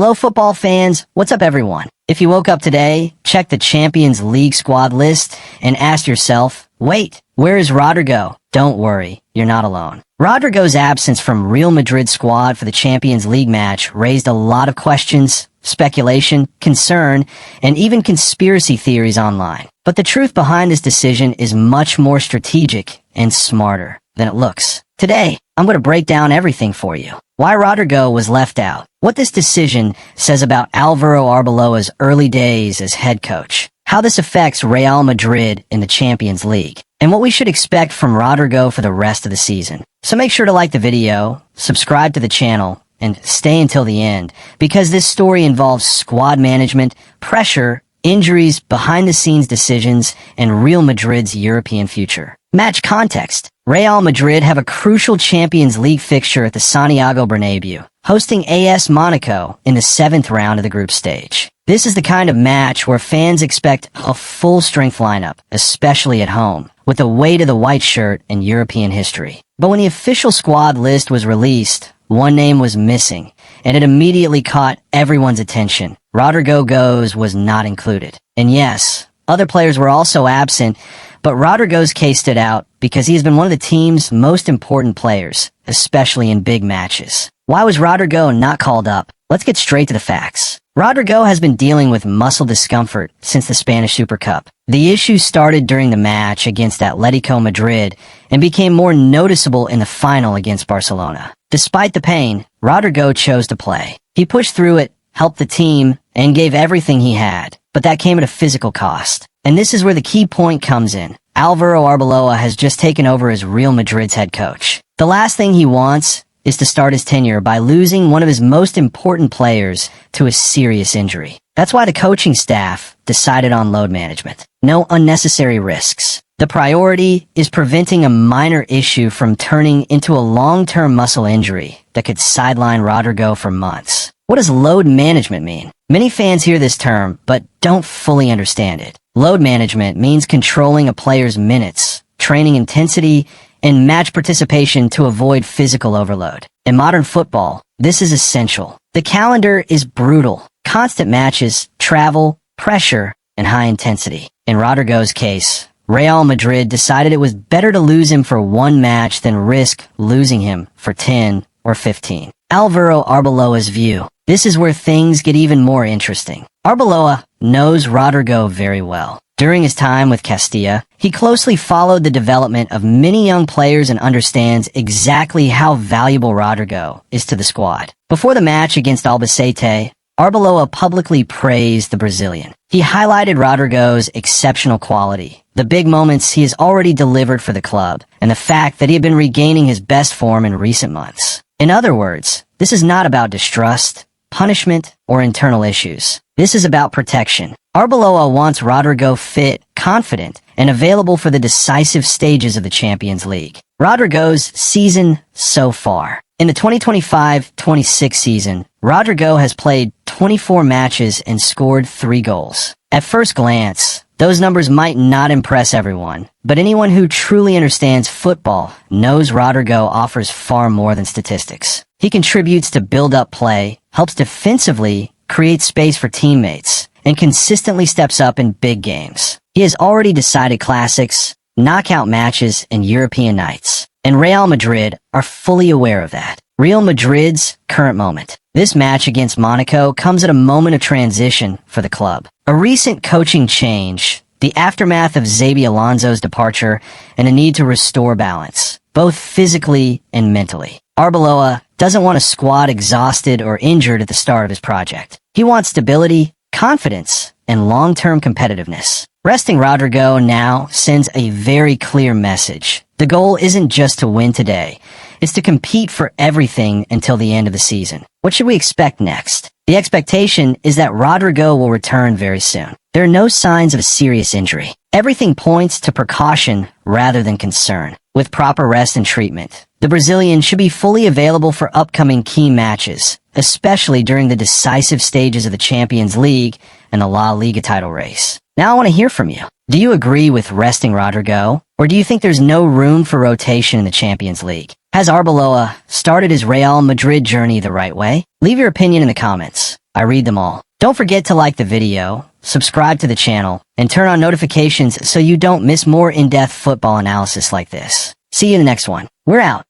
Hello football fans, what's up everyone? If you woke up today, check the Champions League squad list and asked yourself, wait, where is Rodrigo? Don't worry, you're not alone. Rodrigo's absence from Real Madrid squad for the Champions League match raised a lot of questions, speculation, concern, and even conspiracy theories online. But the truth behind this decision is much more strategic and smarter than it looks. Today, I'm going to break down everything for you. Why Rodrigo was left out, what this decision says about Alvaro Arbeloa's early days as head coach, how this affects Real Madrid in the Champions League, and what we should expect from Rodrigo for the rest of the season. So make sure to like the video, subscribe to the channel, and stay until the end, because this story involves squad management, pressure, injuries, behind-the-scenes decisions, and Real Madrid's European future. Match context. Real Madrid have a crucial Champions League fixture at the Santiago Bernabeu, hosting AS Monaco in the 7th round of the group stage. This is the kind of match where fans expect a full-strength lineup, especially at home, with the weight of the white shirt in European history. But when the official squad list was released, one name was missing, and it immediately caught everyone's attention. Rodrigo Goes was not included. And yes, other players were also absent, but Rodrigo's case stood out because he has been one of the team's most important players, especially in big matches. Why was Rodrigo not called up? Let's get straight to the facts. Rodrigo has been dealing with muscle discomfort since the Spanish Super Cup. The issue started during the match against Atletico Madrid and became more noticeable in the final against Barcelona. Despite the pain, Rodrigo chose to play. He pushed through it, helped the team, and gave everything he had. But that came at a physical cost. And this is where the key point comes in. Alvaro Arbeloa has just taken over as Real Madrid's head coach. The last thing he wants is to start his tenure by losing one of his most important players to a serious injury. That's why the coaching staff decided on load management. No unnecessary risks. The priority is preventing a minor issue from turning into a long-term muscle injury that could sideline Rodrigo for months. What does load management mean? Many fans hear this term, but don't fully understand it. Load management means controlling a player's minutes, training intensity, and match participation to avoid physical overload. In modern football, this is essential. The calendar is brutal. Constant matches, travel, pressure, and high intensity. In Rodrigo's case, Real Madrid decided it was better to lose him for one match than risk losing him for 10 or 15. Alvaro Arbeloa's view. This is where things get even more interesting. Arbeloa knows Rodrigo very well. During his time with Castilla, he closely followed the development of many young players and understands exactly how valuable Rodrigo is to the squad. Before the match against Albacete, Arbeloa publicly praised the Brazilian. He highlighted Rodrigo's exceptional quality, the big moments he has already delivered for the club, and the fact that he had been regaining his best form in recent months. In other words, this is not about distrust, punishment, or internal issues. This is about protection. Arbeloa wants Rodrigo fit, confident, and available for the decisive stages of the Champions League. Rodrigo's season so far. In the 2025-26 season, Rodrigo has played 24 matches and scored 3 goals. At first glance, those numbers might not impress everyone, but anyone who truly understands football knows Rodrigo offers far more than statistics. He contributes to build-up play, helps defensively, creates space for teammates, and consistently steps up in big games. He has already decided classics, knockout matches, and European nights. And Real Madrid are fully aware of that. Real Madrid's current moment. This match against Monaco comes at a moment of transition for the club. A recent coaching change, the aftermath of Xabi Alonso's departure, and a need to restore balance, both physically and mentally. Arbeloa doesn't want a squad exhausted or injured at the start of his project. He wants stability, confidence, and long-term competitiveness. Resting Rodrigo now sends a very clear message. The goal isn't just to win today, it's to compete for everything until the end of the season. What should we expect next? The expectation is that Rodrigo will return very soon. There are no signs of a serious injury. Everything points to precaution rather than concern. With proper rest and treatment, the Brazilian should be fully available for upcoming key matches, especially during the decisive stages of the Champions League and the La Liga title race. Now I want to hear from you. Do you agree with resting Rodrigo, or do you think there's no room for rotation in the Champions League? Has Arbeloa started his Real Madrid journey the right way? Leave your opinion in the comments. I read them all. Don't forget to like the video, subscribe to the channel, and turn on notifications so you don't miss more in-depth football analysis like this. See you in the next one. We're out.